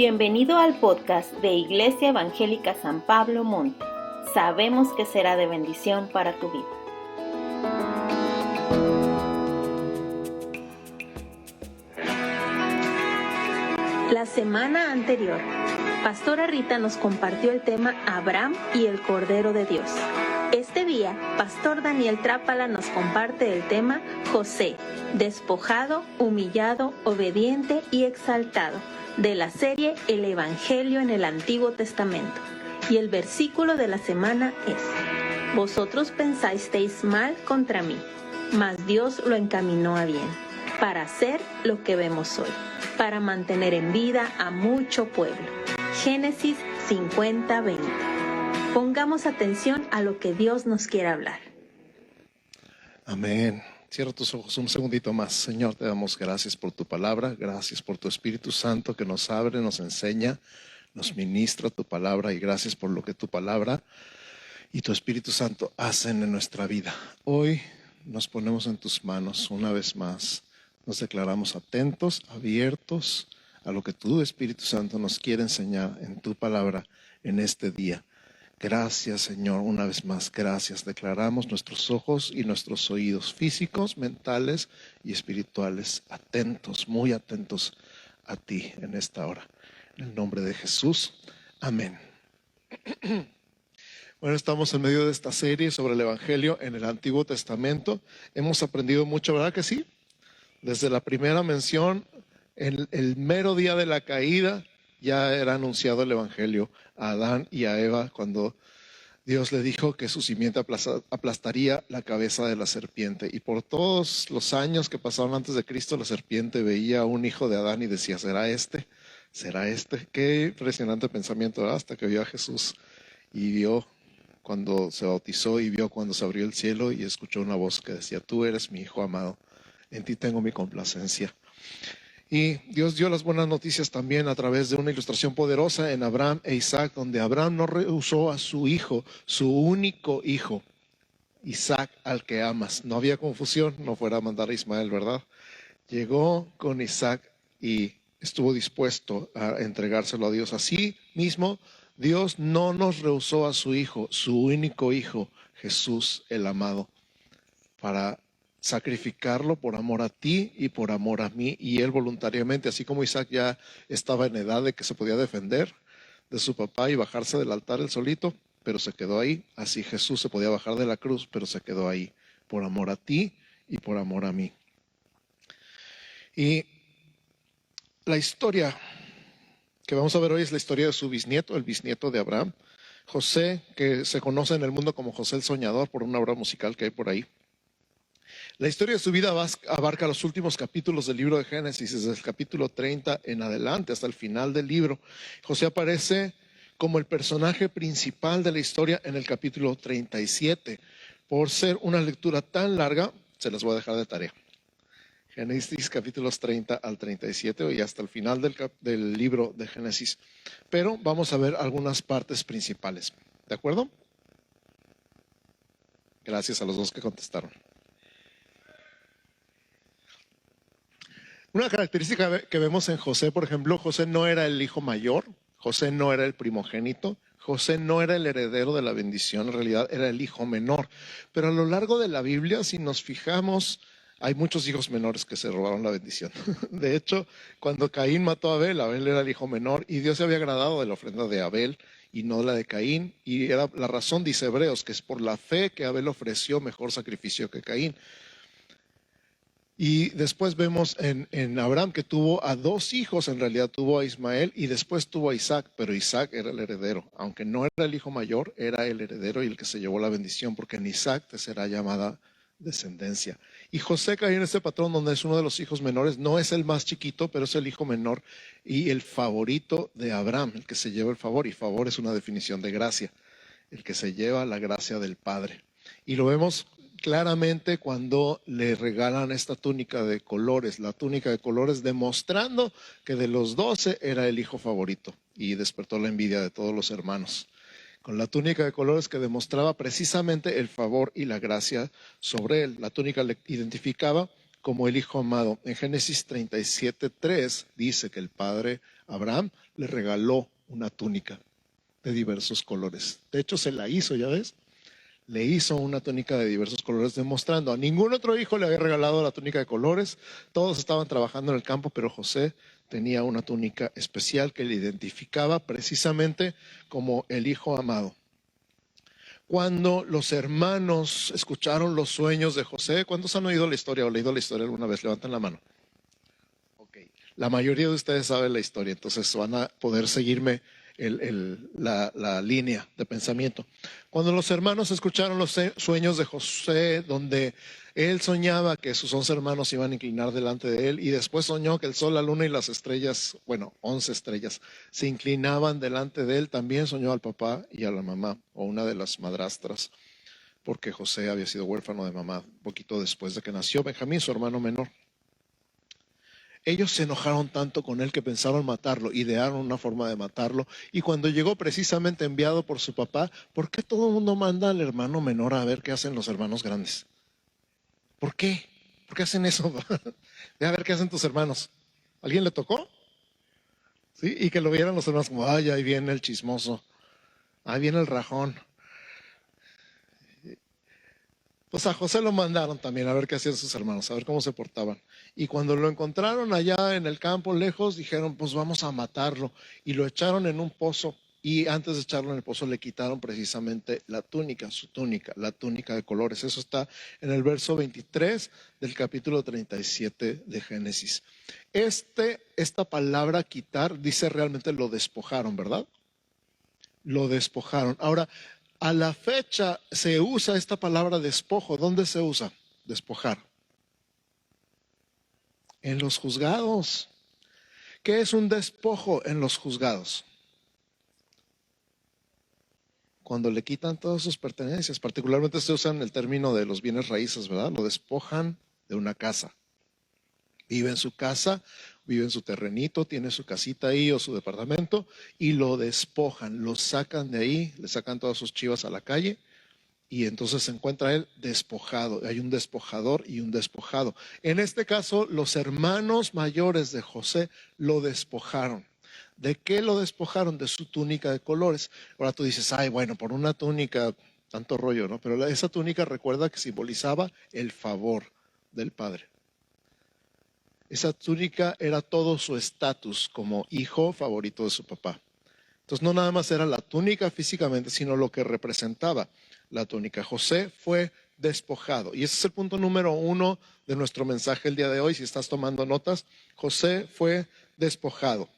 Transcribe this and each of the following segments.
Bienvenido al podcast de Iglesia Evangélica San Pablo Monte. Sabemos que será de bendición para tu vida. La semana anterior, Pastora Rita nos compartió el tema Abraham y el Cordero de Dios. Este día, Pastor Daniel Trápala nos comparte el tema José, despojado, humillado, obediente y exaltado, de la serie El Evangelio en el Antiguo Testamento. Y el versículo de la semana es: Vosotros pensasteis mal contra mí, mas Dios lo encaminó a bien, para hacer lo que vemos hoy, para mantener en vida a mucho pueblo. Génesis 50:20. Pongamos atención a lo que Dios nos quiere hablar. Amén. Cierra tus ojos un segundito más. Señor, te damos gracias por tu palabra, gracias por tu Espíritu Santo que nos abre, nos enseña, nos ministra tu palabra, y gracias por lo que tu palabra y tu Espíritu Santo hacen en nuestra vida. Hoy nos ponemos en tus manos una vez más. Nos declaramos atentos, abiertos a lo que tu Espíritu Santo nos quiere enseñar en tu palabra en este día. Gracias, Señor, una vez más, gracias. Declaramos nuestros ojos y nuestros oídos físicos, mentales y espirituales atentos, muy atentos a ti en esta hora. En el nombre de Jesús, amén. Bueno, estamos en medio de esta serie sobre el Evangelio en el Antiguo Testamento. Hemos aprendido mucho, ¿verdad que sí? Desde la primera mención, en el mero día de la caída, ya era anunciado el Evangelio a Adán y a Eva cuando Dios le dijo que su simiente aplastaría la cabeza de la serpiente. Y por todos los años que pasaron antes de Cristo, la serpiente veía a un hijo de Adán y decía: ¿será este? ¿Será este? Qué impresionante pensamiento, ¿verdad? Hasta que vio a Jesús y vio cuando se bautizó y vio cuando se abrió el cielo y escuchó una voz que decía: tú eres mi hijo amado, en ti tengo mi complacencia. Y Dios dio las buenas noticias también a través de una ilustración poderosa en Abraham e Isaac, donde Abraham no rehusó a su hijo, su único hijo, Isaac, al que amas. No había confusión, no fuera a mandar a Ismael, ¿verdad? Llegó con Isaac y estuvo dispuesto a entregárselo a Dios. Así mismo, Dios no nos rehusó a su hijo, su único hijo, Jesús el amado, para sacrificarlo por amor a ti y por amor a mí. Y él voluntariamente, así como Isaac ya estaba en edad de que se podía defender de su papá y bajarse del altar él solito, pero se quedó ahí. Así Jesús se podía bajar de la cruz, pero se quedó ahí por amor a ti y por amor a mí. Y la historia que vamos a ver hoy es la historia de su bisnieto, el bisnieto de Abraham, José, que se conoce en el mundo como José el Soñador por una obra musical que hay por ahí. La historia de su vida abarca los últimos capítulos del libro de Génesis, desde el capítulo 30 en adelante hasta el final del libro. José aparece como el personaje principal de la historia en el capítulo 37. Por ser una lectura tan larga, se las voy a dejar de tarea. Génesis capítulos 30 al 37 y hasta el final del libro de Génesis. Pero vamos a ver algunas partes principales. ¿De acuerdo? Gracias a los dos que contestaron. Una característica que vemos en José, por ejemplo, José no era el hijo mayor, José no era el primogénito, José no era el heredero de la bendición, en realidad era el hijo menor. Pero a lo largo de la Biblia, si nos fijamos, hay muchos hijos menores que se robaron la bendición. De hecho, cuando Caín mató a Abel, Abel era el hijo menor y Dios se había agradado de la ofrenda de Abel y no la de Caín. Y era la razón, dice Hebreos, que es por la fe que Abel ofreció mejor sacrificio que Caín. Y después vemos en Abraham que tuvo a dos hijos, en realidad tuvo a Ismael y después tuvo a Isaac, pero Isaac era el heredero. Aunque no era el hijo mayor, era el heredero y el que se llevó la bendición, porque en Isaac te será llamada descendencia. Y José cayó en este patrón donde es uno de los hijos menores, no es el más chiquito, pero es el hijo menor y el favorito de Abraham, el que se lleva el favor, y favor es una definición de gracia, el que se lleva la gracia del Padre. Y lo vemos claramente cuando le regalan esta túnica de colores, la túnica de colores, demostrando que de los 12 era el hijo favorito y despertó la envidia de todos los hermanos. Con la túnica de colores que demostraba precisamente el favor y la gracia sobre él. La túnica le identificaba como el hijo amado. En Génesis 37:3 dice que el padre Abraham le regaló una túnica de diversos colores. De hecho, se la hizo, ¿ya ves? Le hizo una túnica de diversos colores, demostrando a ningún otro hijo le había regalado la túnica de colores. Todos estaban trabajando en el campo, pero José tenía una túnica especial que le identificaba precisamente como el hijo amado. Cuando los hermanos escucharon los sueños de José, ¿cuántos han oído la historia o leído la historia alguna vez? Levanten la mano. Okay. La mayoría de ustedes saben la historia, entonces van a poder seguirme la línea de pensamiento. Cuando los hermanos escucharon los sueños de José, donde él soñaba que sus 11 hermanos iban a inclinar delante de él, y después soñó que el sol, la luna y las estrellas, 11 estrellas, se inclinaban delante de él, también soñó al papá y a la mamá, o una de las madrastras, porque José había sido huérfano de mamá poquito después de que nació Benjamín, su hermano menor. Ellos se enojaron tanto con él que pensaron matarlo, idearon una forma de matarlo. Y cuando llegó precisamente enviado por su papá, ¿por qué todo el mundo manda al hermano menor a ver qué hacen los hermanos grandes? ¿Por qué? ¿Por qué hacen eso? Ve a ver qué hacen tus hermanos. ¿Alguien le tocó? ¿Sí? Y que lo vieran los hermanos como, ay, ahí viene el chismoso, ahí viene el rajón. Pues a José lo mandaron también a ver qué hacían sus hermanos, a ver cómo se portaban. Y cuando lo encontraron allá en el campo lejos, dijeron, pues vamos a matarlo. Y lo echaron en un pozo. Y antes de echarlo en el pozo le quitaron precisamente la túnica, su túnica, la túnica de colores. Eso está en el verso 23 del capítulo 37 de Génesis. Esta palabra quitar dice realmente lo despojaron, ¿verdad? Lo despojaron. Ahora, a la fecha se usa esta palabra despojo. ¿Dónde se usa? Despojar. En los juzgados. ¿Qué es un despojo en los juzgados? Cuando le quitan todas sus pertenencias. Particularmente se usa el término de los bienes raíces, ¿verdad? Lo despojan de una casa. Vive en su casa, vive en su terrenito, tiene su casita ahí o su departamento y lo despojan, lo sacan de ahí, le sacan todas sus chivas a la calle y entonces se encuentra él despojado. Hay un despojador y un despojado. En este caso, los hermanos mayores de José lo despojaron. ¿De qué lo despojaron? De su túnica de colores. Ahora tú dices, ay, bueno, por una túnica, tanto rollo, ¿no? Pero esa túnica recuerda que simbolizaba el favor del padre. Esa túnica era todo su estatus como hijo favorito de su papá. Entonces no nada más era la túnica físicamente, sino lo que representaba la túnica. José fue despojado. Y ese es el punto número 1 de nuestro mensaje el día de hoy. Si estás tomando notas, José fue despojado.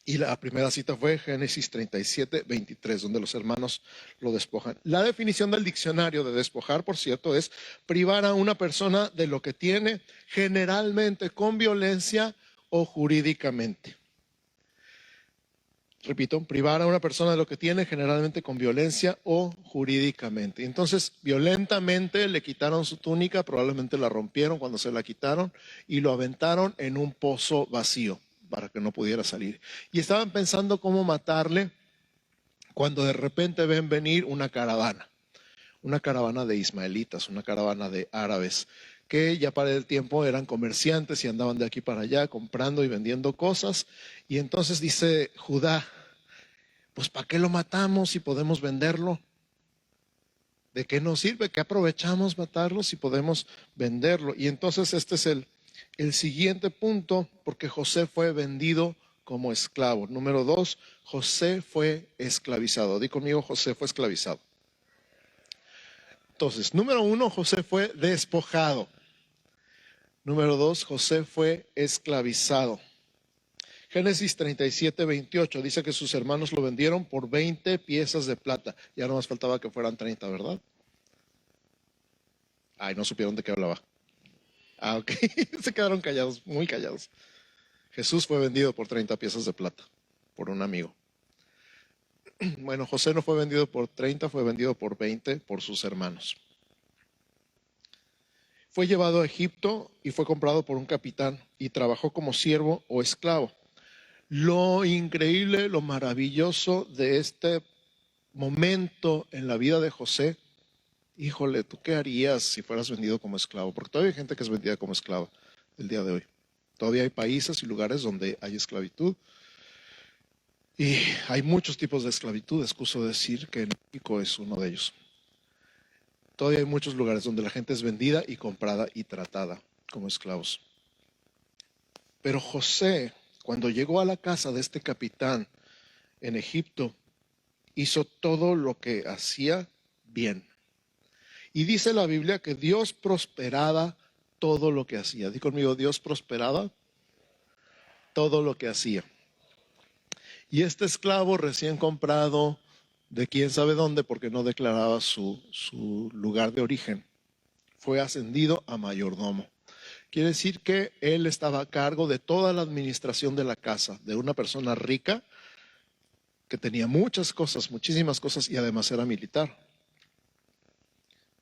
Y la primera cita fue Génesis 37:23, donde los hermanos lo despojan. La definición del diccionario de despojar, por cierto, es privar a una persona de lo que tiene, generalmente con violencia o jurídicamente. Repito, privar a una persona de lo que tiene, generalmente con violencia o jurídicamente. Entonces, violentamente le quitaron su túnica, probablemente la rompieron cuando se la quitaron y lo aventaron en un pozo vacío para que no pudiera salir. Y estaban pensando cómo matarle cuando de repente ven venir una caravana de ismaelitas, una caravana de árabes, que ya para el tiempo eran comerciantes y andaban de aquí para allá comprando y vendiendo cosas. Y entonces dice Judá, pues ¿para qué lo matamos si podemos venderlo? ¿De qué nos sirve? ¿Qué aprovechamos matarlo si podemos venderlo? Y entonces este es el siguiente punto, porque José fue vendido como esclavo. Número 2, José fue esclavizado. Di conmigo, José fue esclavizado. Entonces, número 1, José fue despojado. Número 2, José fue esclavizado. Génesis 37:28 dice que sus hermanos lo vendieron por 20 piezas de plata. Ya no más faltaba que fueran 30, ¿verdad? Ay, no supieron de qué hablaba. Ok, se quedaron callados, muy callados. Jesús fue vendido por 30 piezas de plata, por un amigo. Bueno, José no fue vendido por 30, fue vendido por 20 por sus hermanos. Fue llevado a Egipto y fue comprado por un capitán y trabajó como siervo o esclavo. Lo increíble, lo maravilloso de este momento en la vida de José híjole, ¿tú qué harías si fueras vendido como esclavo? Porque todavía hay gente que es vendida como esclava el día de hoy. Todavía hay países y lugares donde hay esclavitud. Y hay muchos tipos de esclavitud. Excuso decir que en México es uno de ellos. Todavía hay muchos lugares donde la gente es vendida y comprada y tratada como esclavos. Pero José, cuando llegó a la casa de este capitán en Egipto, hizo todo lo que hacía bien. Y dice la Biblia que Dios prosperaba todo lo que hacía. Di conmigo, Dios prosperaba todo lo que hacía. Y este esclavo recién comprado de quién sabe dónde, porque no declaraba su lugar de origen, fue ascendido a mayordomo. Quiere decir que él estaba a cargo de toda la administración de la casa, de una persona rica que tenía muchas cosas, muchísimas cosas, y además era militar.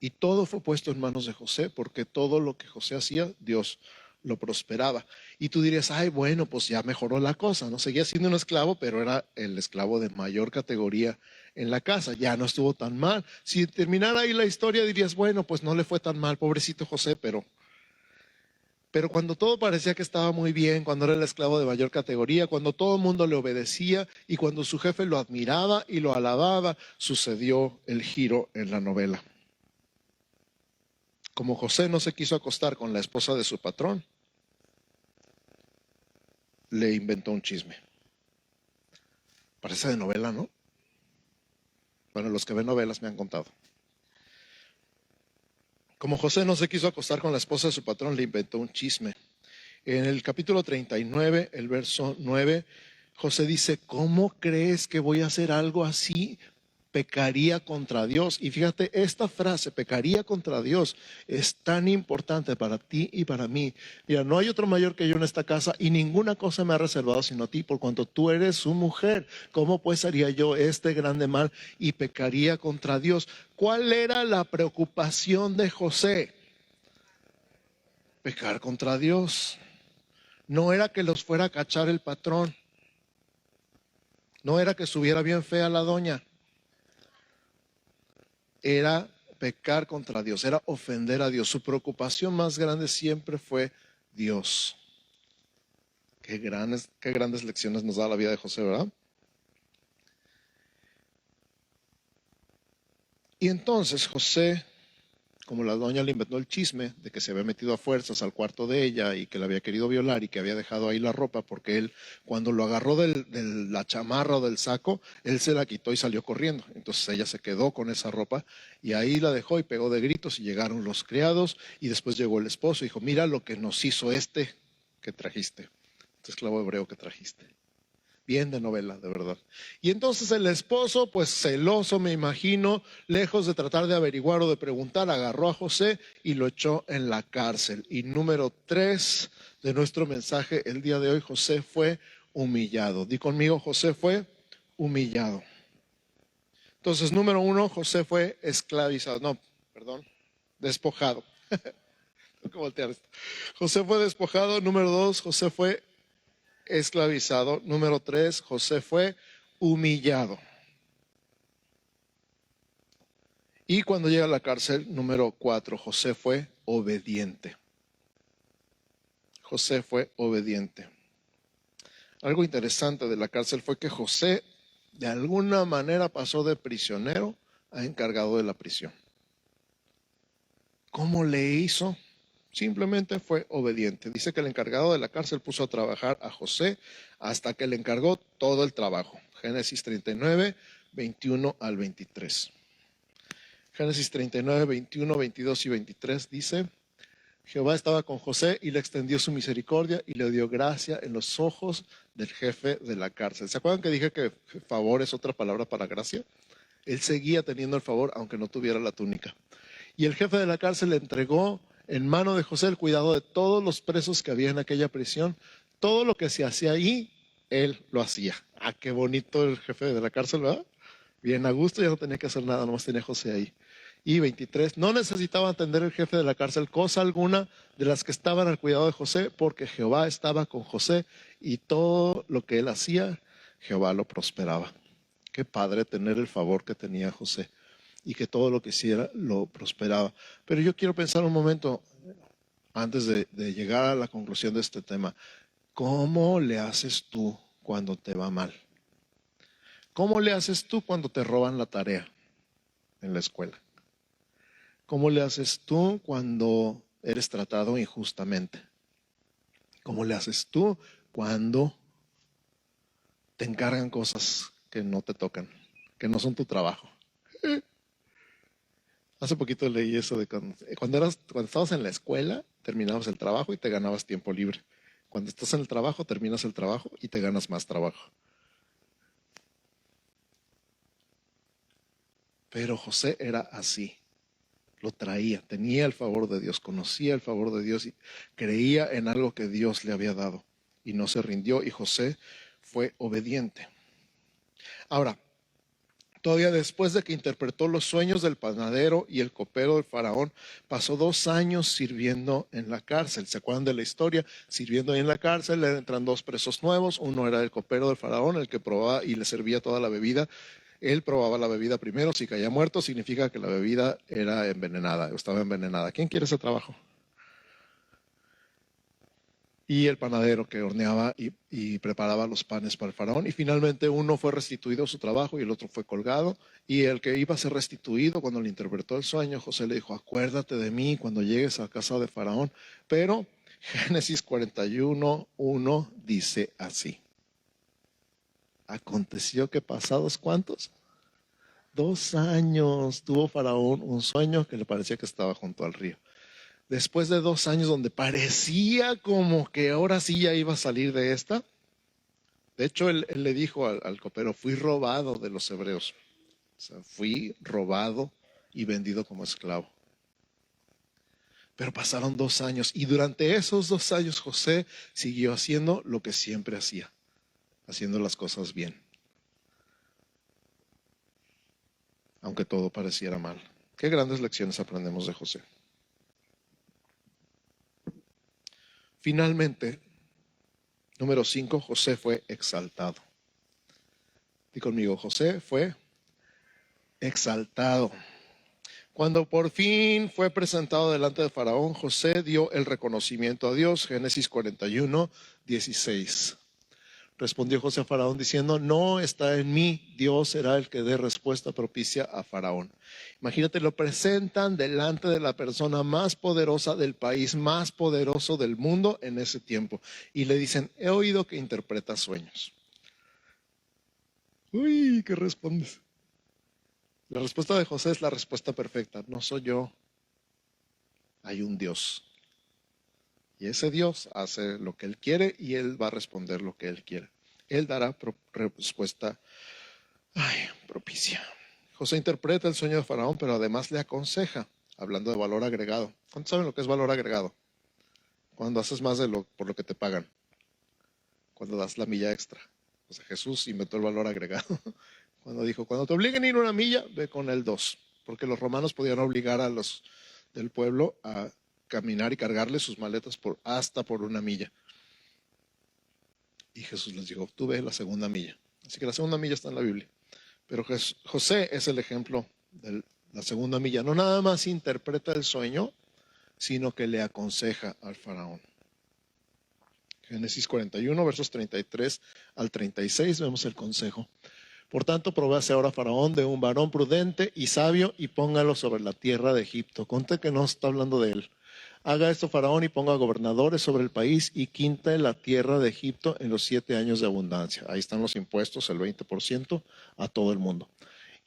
Y todo fue puesto en manos de José, porque todo lo que José hacía, Dios lo prosperaba. Y tú dirías, ay, bueno, pues ya mejoró la cosa, ¿no? Seguía siendo un esclavo, pero era el esclavo de mayor categoría en la casa, ya no estuvo tan mal. Si terminara ahí la historia, dirías, bueno, pues no le fue tan mal, pobrecito José, pero cuando todo parecía que estaba muy bien, cuando era el esclavo de mayor categoría, cuando todo el mundo le obedecía y cuando su jefe lo admiraba y lo alababa, sucedió el giro en la novela. Como José no se quiso acostar con la esposa de su patrón, le inventó un chisme. Parece de novela, ¿no? Bueno, los que ven novelas me han contado. Como José no se quiso acostar con la esposa de su patrón, le inventó un chisme. En el capítulo 39, el verso 9, José dice, ¿cómo crees que voy a hacer algo así? Pecaría contra Dios. Y fíjate, esta frase, pecaría contra Dios, es tan importante para ti y para mí. Mira, no hay otro mayor que yo en esta casa y ninguna cosa me ha reservado sino a ti, por cuanto tú eres su mujer. ¿Cómo pues haría yo este grande mal y pecaría contra Dios? ¿Cuál era la preocupación de José? Pecar contra Dios. No era que los fuera a cachar el patrón. No era que estuviera bien fea la doña. Era pecar contra Dios, era ofender a Dios. Su preocupación más grande siempre fue Dios. Qué grandes lecciones nos da la vida de José, ¿verdad? Y entonces José, como la doña le inventó el chisme de que se había metido a fuerzas al cuarto de ella y que la había querido violar y que había dejado ahí la ropa, porque él, cuando lo agarró de la chamarra o del saco, él se la quitó y salió corriendo. Entonces ella se quedó con esa ropa y ahí la dejó y pegó de gritos y llegaron los criados y después llegó el esposo y dijo, mira lo que nos hizo este que trajiste, este esclavo hebreo que trajiste. Bien de novela, de verdad. Y entonces el esposo, pues celoso, me imagino, lejos de tratar de averiguar o de preguntar, agarró a José y lo echó en la cárcel. Y número 3 de nuestro mensaje el día de hoy, José fue humillado. Di conmigo, José fue humillado. Entonces, número 1, José fue esclavizado. No, perdón, despojado. Tengo que voltear esto. José fue despojado. Número 2, José fue esclavizado. Número 3, José fue humillado. Y cuando llega a la cárcel, número 4, José fue obediente. José fue obediente. Algo interesante de la cárcel fue que José de alguna manera pasó de prisionero a encargado de la prisión. ¿Cómo le hizo? Simplemente fue obediente. Dice que el encargado de la cárcel puso a trabajar a José hasta que le encargó todo el trabajo. Génesis 39, 21 al 23. Génesis 39, 21, 22 y 23 dice, Jehová estaba con José y le extendió su misericordia y le dio gracia en los ojos del jefe de la cárcel. ¿Se acuerdan que dije que favor es otra palabra para gracia? Él seguía teniendo el favor aunque no tuviera la túnica. Y el jefe de la cárcel le entregó en mano de José el cuidado de todos los presos que había en aquella prisión. Todo lo que se hacía ahí, él lo hacía. Ah, qué bonito el jefe de la cárcel, ¿verdad? Bien a gusto, ya no tenía que hacer nada, nomás tenía José ahí. Y 23, no necesitaba atender el jefe de la cárcel cosa alguna de las que estaban al cuidado de José, porque Jehová estaba con José y todo lo que él hacía, Jehová lo prosperaba. Qué padre tener el favor que tenía José. y que todo lo que hiciera lo prosperaba. Pero yo quiero pensar un momento, antes de llegar a la conclusión de este tema, ¿cómo le haces tú cuando te va mal? ¿Cómo le haces tú cuando te roban la tarea en la escuela? ¿Cómo le haces tú cuando eres tratado injustamente? ¿Cómo le haces tú cuando te encargan cosas que no te tocan, que no son tu trabajo? Hace poquito leí eso de cuando estabas en la escuela, terminabas el trabajo y te ganabas tiempo libre. Cuando estás en el trabajo, terminas el trabajo y te ganas más trabajo. Pero José era así. Lo traía, tenía el favor de Dios, conocía el favor de Dios y creía en algo que Dios le había dado. Y no se rindió, y José fue obediente. Ahora, todavía después de que interpretó los sueños del panadero y el copero del faraón, pasó 2 años sirviendo en la cárcel. ¿Se acuerdan de la historia? Sirviendo ahí en la cárcel, le entran 2 presos nuevos. Uno era el copero del faraón, el que probaba y le servía toda la bebida. Él probaba la bebida primero. Si caía muerto, significa que la bebida era envenenada, estaba envenenada. ¿Quién quiere ese trabajo? Y el panadero que horneaba y preparaba los panes para el faraón. Y finalmente uno fue restituido a su trabajo y el otro fue colgado. Y el que iba a ser restituido, cuando le interpretó el sueño, José le dijo: acuérdate de mí cuando llegues a casa de faraón. Pero Génesis 41:1 dice así: aconteció que pasados ¿cuántos? 2 años tuvo faraón un sueño que le parecía que estaba junto al río. Después de 2 años donde parecía como que ahora sí ya iba a salir de esta. De hecho, él le dijo al copero: fui robado de los hebreos. O sea, fui robado y vendido como esclavo. Pero pasaron 2 años y durante esos 2 años José siguió haciendo lo que siempre hacía, haciendo las cosas bien, aunque todo pareciera mal. Qué grandes lecciones aprendemos de José. Finalmente, número 5, José fue exaltado. Y conmigo, José fue exaltado. Cuando por fin fue presentado delante de Faraón, José dio el reconocimiento a Dios. Génesis 41:16. Respondió José a Faraón diciendo: no está en mí, Dios será el que dé respuesta propicia a Faraón. Imagínate, lo presentan delante de la persona más poderosa del país, más poderoso del mundo en ese tiempo. Y le dicen: he oído que interpretas sueños. Uy, ¿qué respondes? La respuesta de José es la respuesta perfecta. No soy yo, hay un Dios. Y ese Dios hace lo que Él quiere y Él va a responder lo que Él quiere. Él dará respuesta propicia. José interpreta el sueño de Faraón, pero además le aconseja, hablando de valor agregado. ¿Cuántos saben lo que es valor agregado? Cuando haces más de por lo que te pagan. Cuando das la milla extra. O sea, Jesús inventó el valor agregado. Cuando dijo: cuando te obliguen a ir 1 milla, ve con el 2. Porque los romanos podían obligar a los del pueblo a caminar y cargarles sus maletas hasta por 1 milla. Y Jesús les dijo: tú ve la 2ª milla. Así que la 2ª milla está en la Biblia. Pero José es el ejemplo de la 2ª milla. No nada más interpreta el sueño, sino que le aconseja al faraón. Génesis 41, versos 33 al 36, vemos el consejo. Por tanto, provéase ahora Faraón de un varón prudente y sabio y póngalo sobre la tierra de Egipto. Conte que no está hablando de él. Haga esto Faraón y ponga gobernadores sobre el país y quinte la tierra de Egipto en los 7 años de abundancia. Ahí están los impuestos, el 20% a todo el mundo.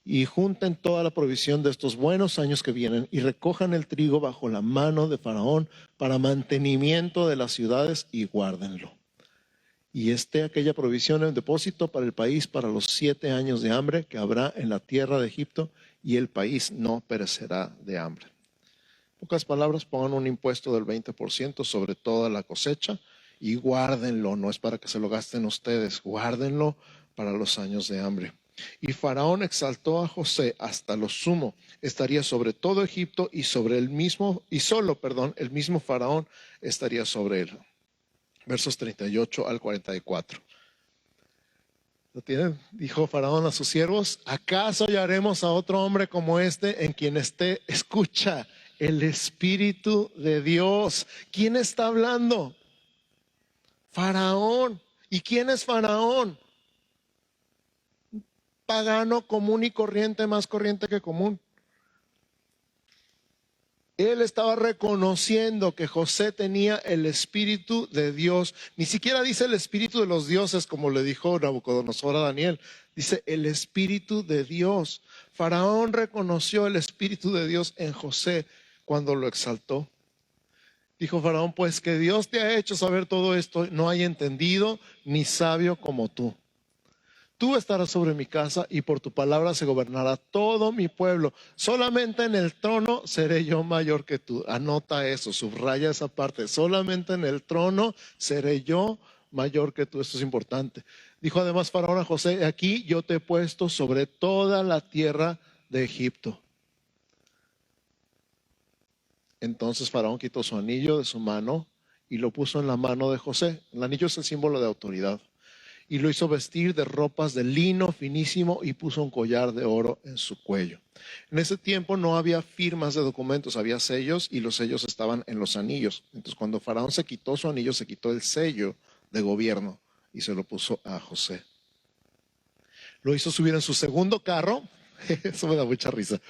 Y junten toda la provisión de estos buenos años que vienen y recojan el trigo bajo la mano de Faraón para mantenimiento de las ciudades y guárdenlo. Y esté aquella provisión en depósito para el país para los 7 años de hambre que habrá en la tierra de Egipto, y el país no perecerá de hambre. En pocas palabras, pongan un impuesto del 20% sobre toda la cosecha y guárdenlo. No es para que se lo gasten ustedes, guárdenlo para los años de hambre. Y Faraón exaltó a José hasta lo sumo. Estaría sobre todo Egipto y sobre el mismo Faraón estaría sobre él. Versos 38 al 44. ¿Lo tienen? Dijo Faraón a sus siervos: ¿acaso hallaremos a otro hombre como este en quien esté, escucha, el Espíritu de Dios? ¿Quién está hablando? Faraón. ¿Y quién es Faraón? Pagano común y corriente, más corriente que común. Él estaba reconociendo que José tenía el Espíritu de Dios. Ni siquiera dice el Espíritu de los dioses, como le dijo Nabucodonosor a Daniel. Dice el Espíritu de Dios. Faraón reconoció el Espíritu de Dios en José cuando lo exaltó. Dijo Faraón: pues que Dios te ha hecho saber todo esto, no hay entendido ni sabio como tú. Tú estarás sobre mi casa y por tu palabra se gobernará todo mi pueblo. Solamente en el trono seré yo mayor que tú. Anota eso, subraya esa parte. Solamente en el trono seré yo mayor que tú. Esto es importante. Dijo además Faraón a José: aquí yo te he puesto sobre toda la tierra de Egipto. Entonces Faraón quitó su anillo de su mano y lo puso en la mano de José. El anillo es el símbolo de autoridad. Y lo hizo vestir de ropas de lino finísimo y puso un collar de oro en su cuello. En ese tiempo no había firmas de documentos, había sellos y los sellos estaban en los anillos. Entonces cuando Faraón se quitó su anillo, se quitó el sello de gobierno y se lo puso a José. Lo hizo subir en su segundo carro. Eso me da mucha risa.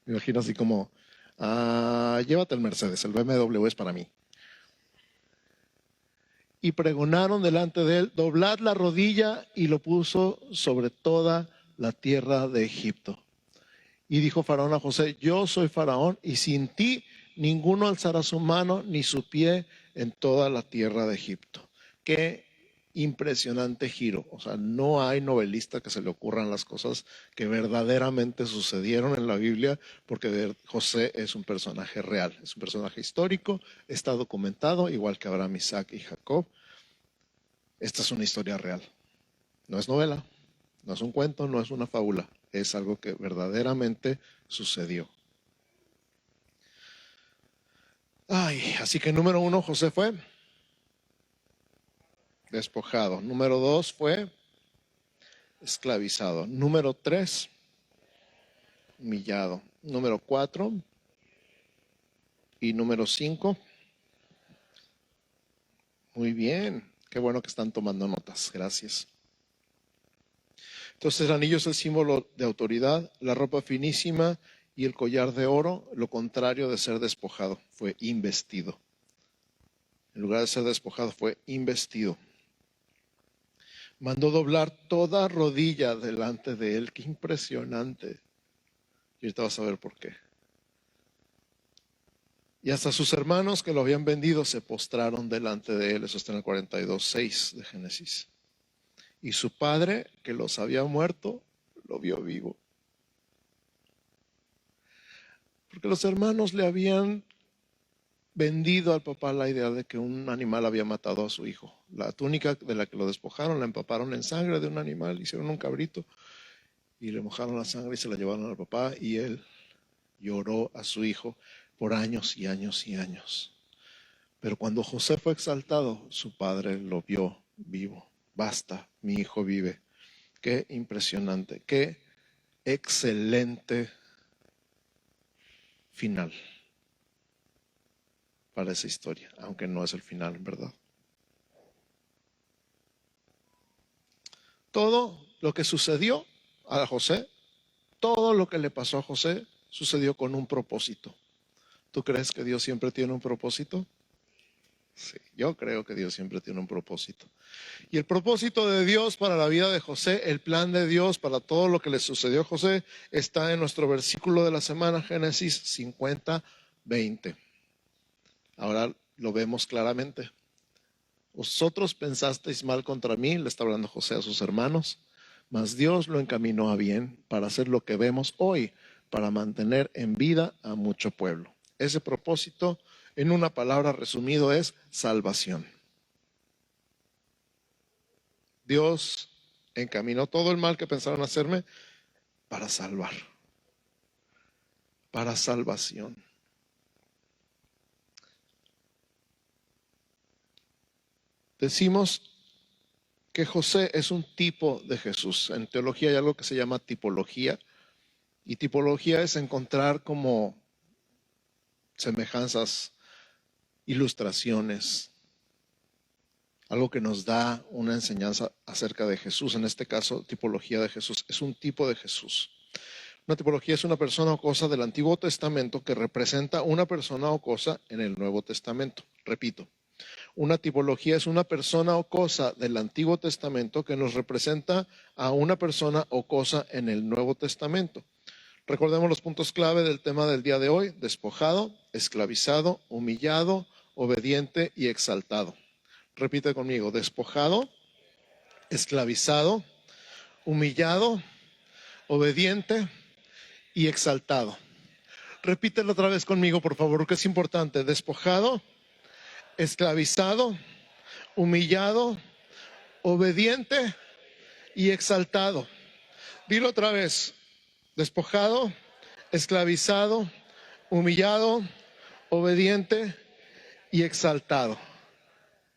Me imagino así como: llévate el Mercedes, el BMW es para mí. Y pregonaron delante de él: doblad la rodilla, y lo puso sobre toda la tierra de Egipto. Y dijo Faraón a José: yo soy Faraón, y sin ti ninguno alzará su mano ni su pie en toda la tierra de Egipto. Qué impresionante giro. O sea, no hay novelista que se le ocurran las cosas que verdaderamente sucedieron en la Biblia, porque José es un personaje real, es un personaje histórico, está documentado, igual que Abraham, Isaac y Jacob. Esta es una historia real. No es novela, no es un cuento, no es una fábula. Es algo que verdaderamente sucedió. Así que número 1, José fue despojado. Número 2, fue esclavizado. Número 3, humillado. Número 4 y número 5. Muy bien, qué bueno que están tomando notas, gracias. Entonces el anillo es el símbolo de autoridad, la ropa finísima y el collar de oro, lo contrario de ser despojado, fue investido. En lugar de ser despojado, fue investido. Mandó doblar toda rodilla delante de él. Qué impresionante. Y ahorita vas a ver por qué. Y hasta sus hermanos que lo habían vendido se postraron delante de él. Eso está en el 42:6 de Génesis. Y su padre, que los había muerto, lo vio vivo. Porque los hermanos le habían vendido al papá la idea de que un animal había matado a su hijo. La túnica de la que lo despojaron la empaparon en sangre de un animal, hicieron un cabrito y le mojaron la sangre y se la llevaron al papá, y él lloró a su hijo por años y años y años. Pero cuando José fue exaltado, su padre lo vio vivo. Basta, mi hijo vive. Qué impresionante, qué excelente final para esa historia, aunque no es el final, en verdad. Todo lo que sucedió a José, todo lo que le pasó a José, sucedió con un propósito. ¿Tú crees que Dios siempre tiene un propósito? Sí, yo creo que Dios siempre tiene un propósito. Y el propósito de Dios para la vida de José, el plan de Dios para todo lo que le sucedió a José, está en nuestro versículo de la semana, Génesis 50:20. Ahora lo vemos claramente. Vosotros pensasteis mal contra mí, le está hablando José a sus hermanos, mas Dios lo encaminó a bien para hacer lo que vemos hoy, para mantener en vida a mucho pueblo. Ese propósito, en una palabra resumido, es salvación. Dios encaminó todo el mal que pensaron hacerme para salvar, para salvación. Decimos que José es un tipo de Jesús. En teología hay algo que se llama tipología, y tipología es encontrar como semejanzas, ilustraciones, algo que nos da una enseñanza acerca de Jesús. En este caso, tipología de Jesús. Es un tipo de Jesús. Una tipología es una persona o cosa del Antiguo Testamento que representa una persona o cosa en el Nuevo Testamento. Repito, una tipología es una persona o cosa del Antiguo Testamento que nos representa a una persona o cosa en el Nuevo Testamento. Recordemos los puntos clave del tema del día de hoy: despojado, esclavizado, humillado, obediente y exaltado. Repite conmigo: despojado, esclavizado, humillado, obediente y exaltado. Repítelo otra vez conmigo, por favor, que es importante. Despojado, esclavizado, humillado, obediente y exaltado. Dilo otra vez: despojado, esclavizado, humillado, obediente y exaltado.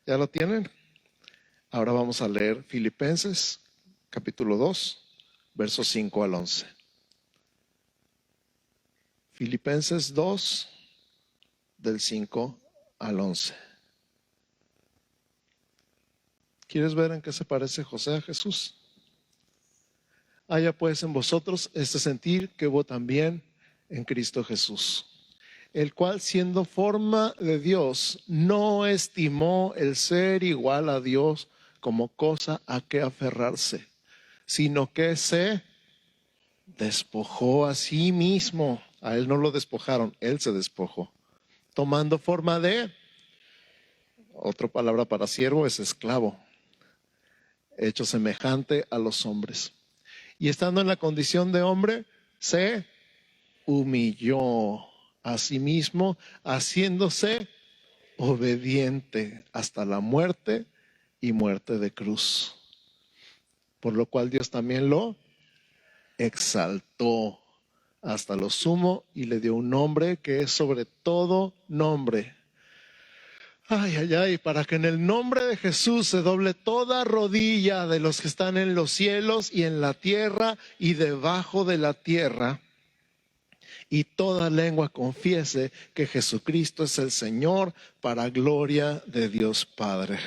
¿Ya lo tienen? Ahora vamos a leer Filipenses capítulo 2, versos 5 al 11. Filipenses 2, del 5 al 11. ¿Quieres ver en qué se parece José a Jesús? Haya pues en vosotros este sentir que hubo también en Cristo Jesús, el cual, siendo forma de Dios, no estimó el ser igual a Dios como cosa a que aferrarse, sino que se despojó a sí mismo. A él no lo despojaron, él se despojó, tomando forma de, otra palabra para siervo es esclavo, hecho semejante a los hombres. Y estando en la condición de hombre, se humilló a sí mismo, haciéndose obediente hasta la muerte y muerte de cruz. Por lo cual Dios también lo exaltó hasta lo sumo y le dio un nombre que es sobre todo nombre. Ay, ay, ay, para que en el nombre de Jesús se doble toda rodilla de los que están en los cielos y en la tierra y debajo de la tierra, y toda lengua confiese que Jesucristo es el Señor, para gloria de Dios Padre.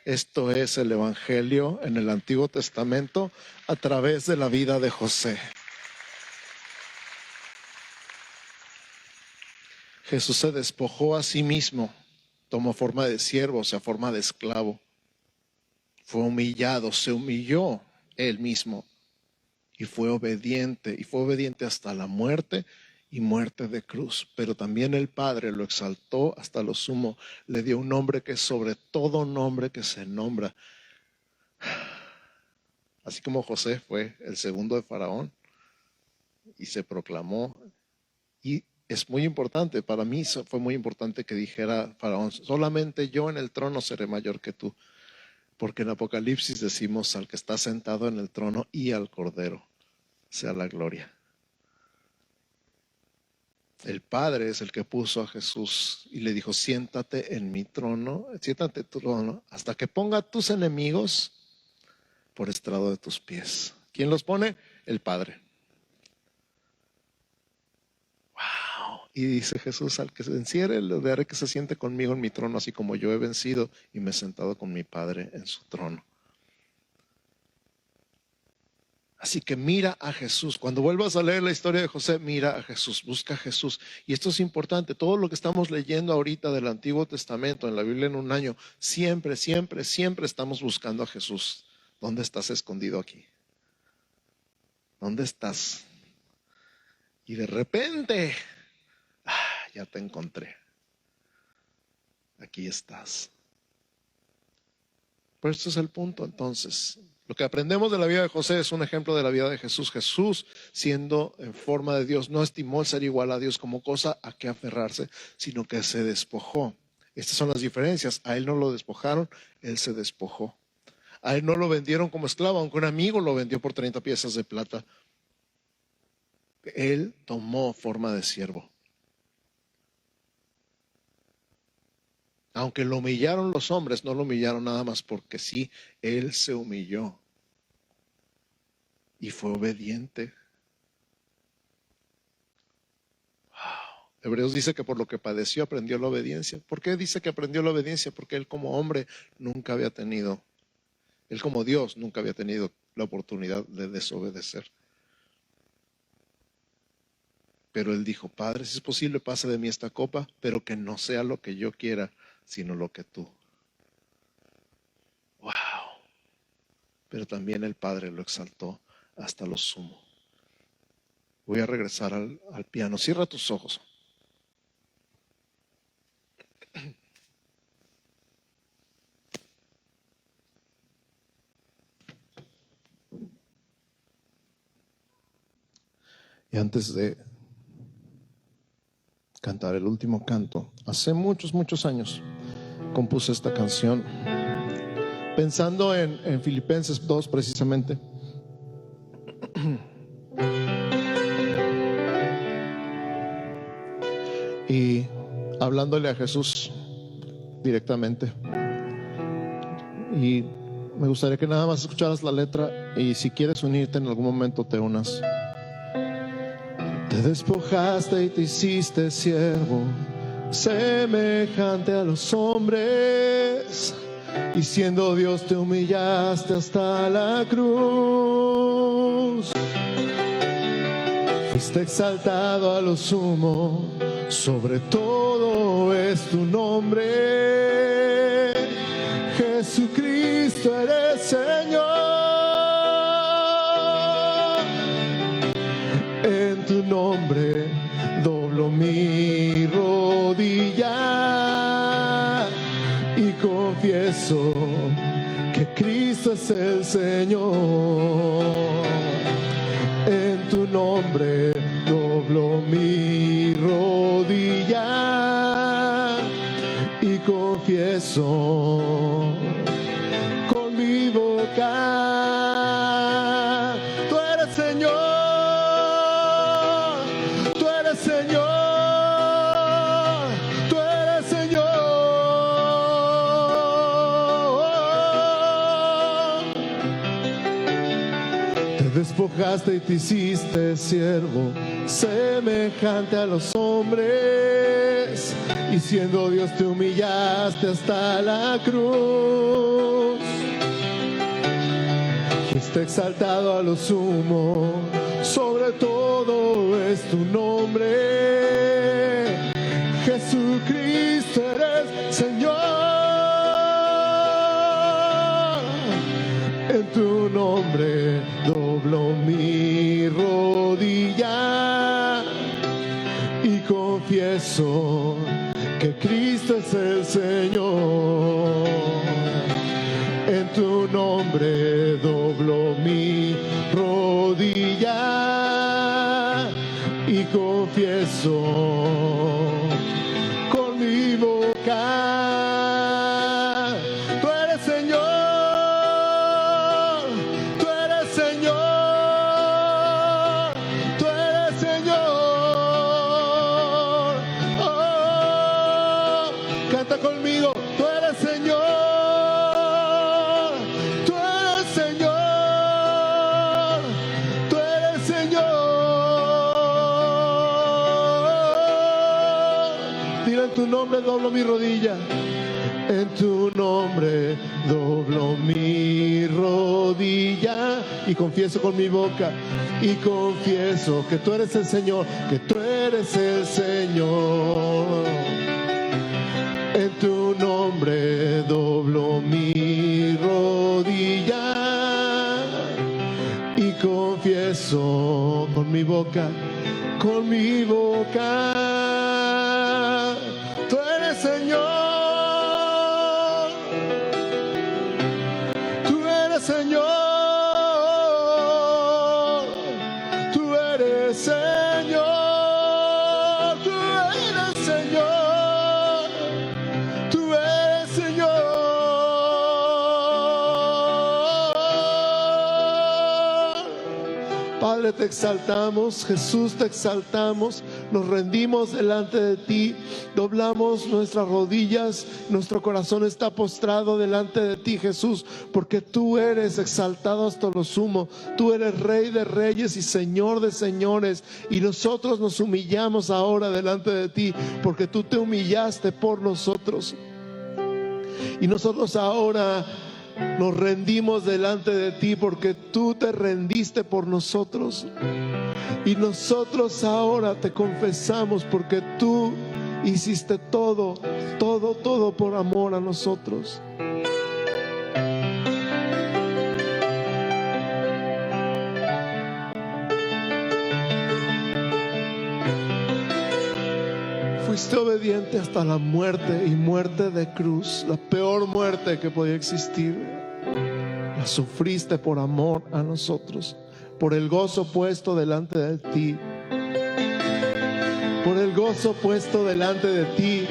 Esto es el Evangelio en el Antiguo Testamento a través de la vida de José. Jesús se despojó a sí mismo, tomó forma de siervo, o sea, forma de esclavo. Fue humillado, se humilló él mismo y fue obediente hasta la muerte y muerte de cruz. Pero también el Padre lo exaltó hasta lo sumo, le dio un nombre que es sobre todo nombre que se nombra. Así como José fue el segundo de Faraón y se proclamó, y es muy importante, para mí fue muy importante que dijera Faraón: solamente yo en el trono seré mayor que tú, porque en Apocalipsis decimos: al que está sentado en el trono y al Cordero sea la gloria. El Padre es el que puso a Jesús y le dijo: siéntate en mi trono, siéntate en tu trono, hasta que ponga a tus enemigos por estrado de tus pies. ¿Quién los pone? El Padre. Wow. Y dice Jesús: al que se encierre, le haré que se siente conmigo en mi trono, así como yo he vencido y me he sentado con mi Padre en su trono. Así que mira a Jesús. Cuando vuelvas a leer la historia de José, mira a Jesús, busca a Jesús. Y esto es importante. Todo lo que estamos leyendo ahorita del Antiguo Testamento, en la Biblia en un año, siempre estamos buscando a Jesús. ¿Dónde estás escondido aquí? ¿Dónde estás? Y de repente, ya te encontré. Aquí estás. Pero este es el punto entonces. Lo que aprendemos de la vida de José es un ejemplo de la vida de Jesús. Jesús, siendo en forma de Dios, no estimó el ser igual a Dios como cosa a que aferrarse, sino que se despojó. Estas son las diferencias. A él no lo despojaron, él se despojó. A él no lo vendieron como esclavo, aunque un amigo lo vendió por 30 piezas de plata. Él tomó forma de siervo. Aunque lo humillaron los hombres, no lo humillaron nada más porque sí, Él se humilló y fue obediente. Wow. Hebreos dice que por lo que padeció aprendió la obediencia. ¿Por qué dice que aprendió la obediencia? Porque Él como hombre nunca había tenido, Él como Dios nunca había tenido la oportunidad de desobedecer. Pero Él dijo: Padre, si es posible, pase de mí esta copa, pero que no sea lo que yo quiera, sino lo que tú. Wow. Pero también el Padre lo exaltó hasta lo sumo. Voy a regresar al piano. Cierra tus ojos. Y antes de cantar el último canto, hace muchos años compuse esta canción pensando en Filipenses 2 precisamente. Y hablándole a Jesús directamente. Y me gustaría que nada más escucharas la letra, y si quieres unirte en algún momento te unas. Te despojaste y te hiciste siervo, semejante a los hombres, y siendo Dios te humillaste hasta la cruz. Fuiste exaltado a lo sumo, sobre todo es tu nombre. Jesucristo eres Señor. En tu nombre doblo mi rodilla y confieso que Cristo es el Señor. En tu nombre doblo mi rodilla y confieso con mi boca: tú eres Señor, tú eres Señor, tú eres Señor. Te despojaste y te hiciste siervo, semejante a los hombres, y siendo Dios te humillaste hasta la cruz. Fuiste exaltado a lo sumo, sobre todo es tu nombre. Jesucristo eres Señor. En tu nombre doblo mi rodilla y confieso que Cristo es el Señor. En tu nombre doblo mi rodilla y confieso con mi boca: tú eres Señor, tú eres Señor, tú eres Señor. Oh, canta conmigo: tú eres Señor. En tu nombre doblo mi rodilla. En tu nombre doblo mi rodilla y confieso con mi boca, y confieso que tú eres el Señor, que tú eres el Señor. En tu nombre doblo mi rodilla y confieso con mi boca, con mi boca: tú eres Señor, tú eres Señor, tú eres Señor, tú eres Señor, tú eres Señor. Padre, te exaltamos, Jesús, te exaltamos, nos rendimos delante de ti, doblamos nuestras rodillas, nuestro corazón está postrado delante de ti, Jesús, porque tú eres exaltado hasta lo sumo, tú eres Rey de reyes y Señor de señores, y nosotros nos humillamos ahora delante de ti, porque tú te humillaste por nosotros. Y nosotros ahora nos rendimos delante de ti porque tú te rendiste por nosotros. Y nosotros ahora te confesamos porque tú hiciste todo por amor a nosotros. Fuiste obediente hasta la muerte, y muerte de cruz, la peor muerte que podía existir. La sufriste por amor a nosotros, por el gozo puesto delante de ti, por el gozo puesto delante de ti,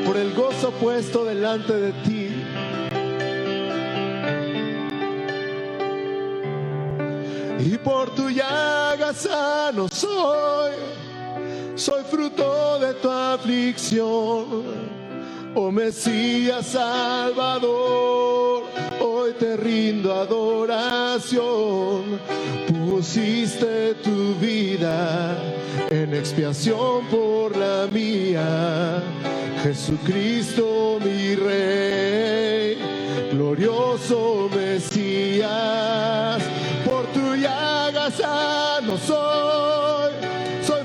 por el gozo puesto delante de ti. Y por tu llaga sano soy fruto de tu aflicción, oh Mesías Salvador, hoy te rindo adoración. Pusiste tu vida en expiación por la mía, Jesucristo mi Rey, glorioso Mesías, por tu llaga sano soy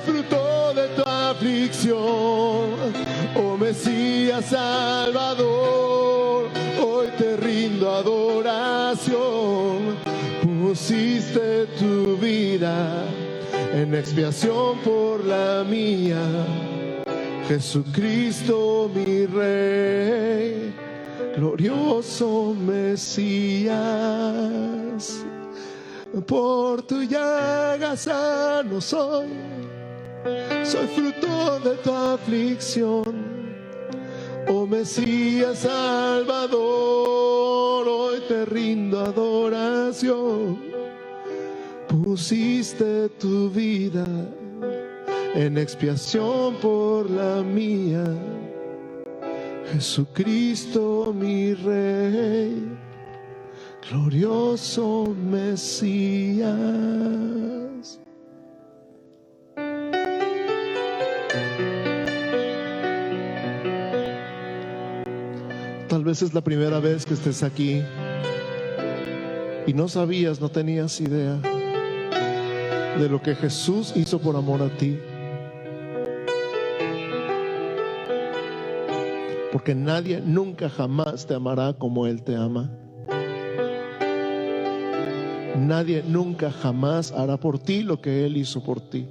fruto de tu aflicción, oh Mesías Salvador, hoy te rindo adoración. Pusiste tu vida en expiación por la mía, Jesucristo mi Rey, glorioso Mesías. Por tu llaga sano soy fruto de tu aflicción, oh Mesías Salvador, hoy te rindo adoración. Pusiste tu vida en expiación por la mía, Jesucristo mi Rey, glorioso Mesías. Tal vez es la primera vez que estés aquí y no sabías, no tenías idea de lo que Jesús hizo por amor a ti. Porque nadie nunca jamás te amará como Él te ama. Nadie nunca jamás hará por ti lo que Él hizo por ti.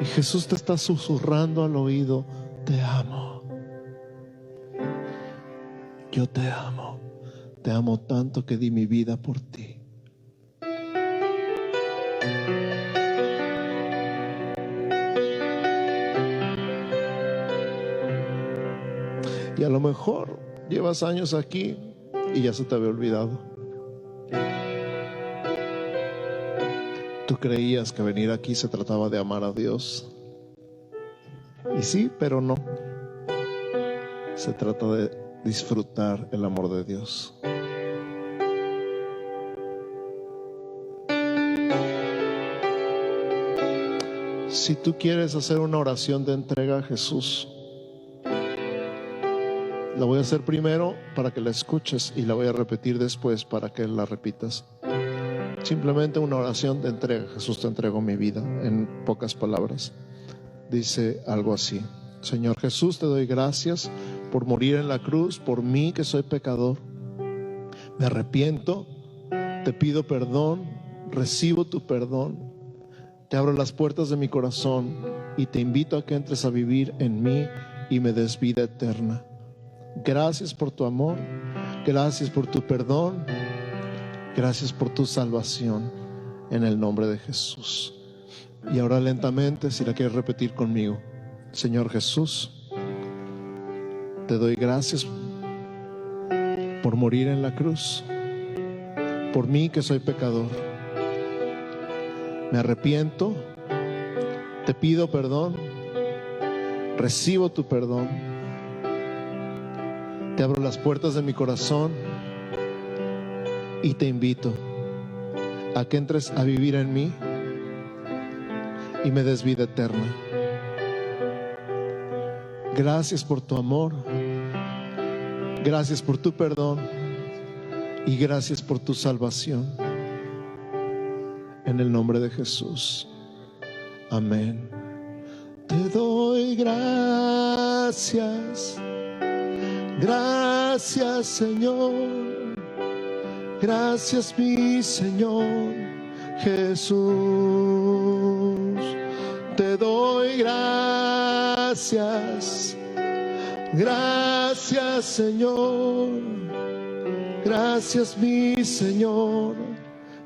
Y Jesús te está susurrando al oído: te amo. Yo te amo. Te amo tanto que di mi vida por ti. Y a lo mejor llevas años aquí y ya se te había olvidado. Tú creías que venir aquí se trataba de amar a Dios. Y sí, pero no. Se trata de disfrutar el amor de Dios. Si tú quieres hacer una oración de entrega a Jesús, la voy a hacer primero para que la escuches y la voy a repetir después para que la repitas. Simplemente una oración de entrega. Jesús, te entrego mi vida. En pocas palabras dice algo así: Señor Jesús, te doy gracias por morir en la cruz por mí que soy pecador. Me arrepiento, te pido perdón, recibo tu perdón, te abro las puertas de mi corazón y te invito a que entres a vivir en mí y me des vida eterna. Gracias por tu amor, gracias por tu perdón, gracias por tu salvación, en el nombre de Jesús. Y ahora lentamente, si la quieres repetir conmigo: Señor Jesús, te doy gracias por morir en la cruz, por mí que soy pecador. Me arrepiento, te pido perdón, recibo tu perdón, te abro las puertas de mi corazón y te invito a que entres a vivir en mí y me des vida eterna. Gracias por tu amor, gracias por tu perdón y gracias por tu salvación. En el nombre de Jesús. Amén. Te doy gracias, gracias Señor, gracias mi Señor Jesús. Te doy gracias, gracias Señor, gracias mi Señor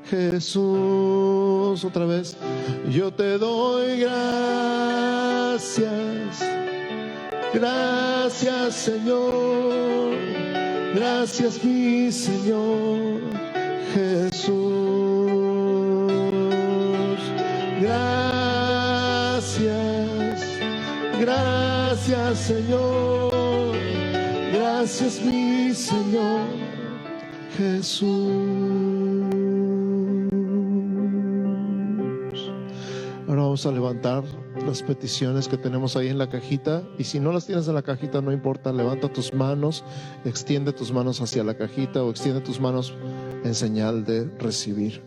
Jesús. Otra vez. Yo te doy gracias, gracias Señor, gracias mi Señor Jesús. Gracias, gracias Señor, gracias mi Señor Jesús. Ahora vamos a levantar las peticiones que tenemos ahí en la cajita, y si no las tienes en la cajita no importa, levanta tus manos, extiende tus manos hacia la cajita o extiende tus manos en señal de recibir.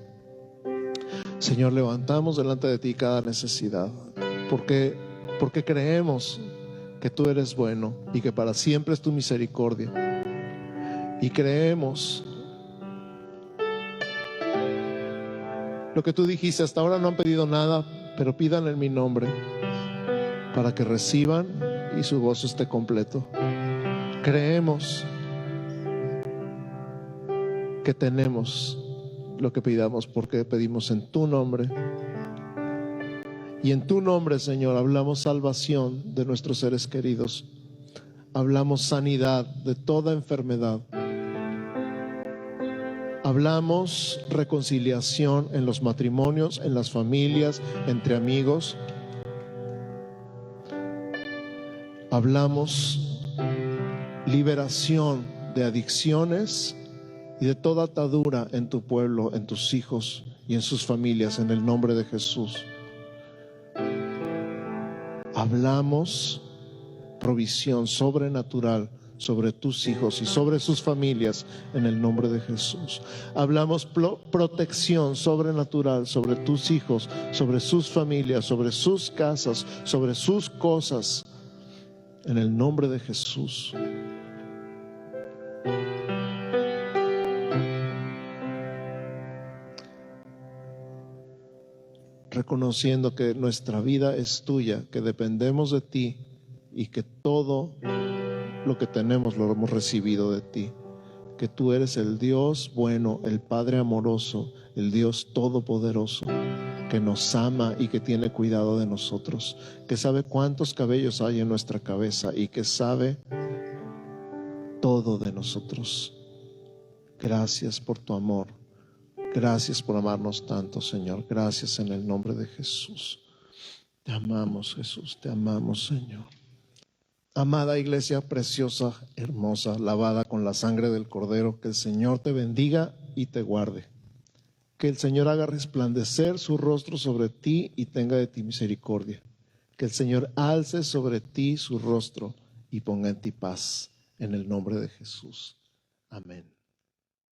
Señor, levantamos delante de ti cada necesidad, porque creemos que tú eres bueno y que para siempre es tu misericordia, y creemos lo que tú dijiste. Hasta ahora no han pedido nada, pero pidan en mi nombre para que reciban y su gozo esté completo. Creemos que tenemos lo que pidamos porque pedimos en tu nombre. Y en tu nombre, Señor, hablamos salvación de nuestros seres queridos. Hablamos sanidad de toda enfermedad. Hablamos reconciliación en los matrimonios, en las familias, entre amigos. Hablamos liberación de adicciones y de toda atadura en tu pueblo, en tus hijos y en sus familias, en el nombre de Jesús. Hablamos provisión sobrenatural sobre tus hijos y sobre sus familias en el nombre de Jesús. Hablamos protección sobrenatural sobre tus hijos, sobre sus familias, sobre sus casas, sobre sus cosas en el nombre de Jesús. Reconociendo que nuestra vida es tuya, que dependemos de ti y que todo lo que tenemos lo hemos recibido de ti, que tú eres el Dios bueno, el Padre amoroso, el Dios todopoderoso, que nos ama y que tiene cuidado de nosotros, que sabe cuántos cabellos hay en nuestra cabeza y que sabe todo de nosotros. Gracias por tu amor, gracias por amarnos tanto, Señor. Gracias en el nombre de Jesús. Te amamos, Jesús, te amamos, Señor. Amada iglesia preciosa, hermosa, lavada con la sangre del Cordero, que el Señor te bendiga y te guarde. Que el Señor haga resplandecer su rostro sobre ti y tenga de ti misericordia. Que el Señor alce sobre ti su rostro y ponga en ti paz. En el nombre de Jesús. Amén.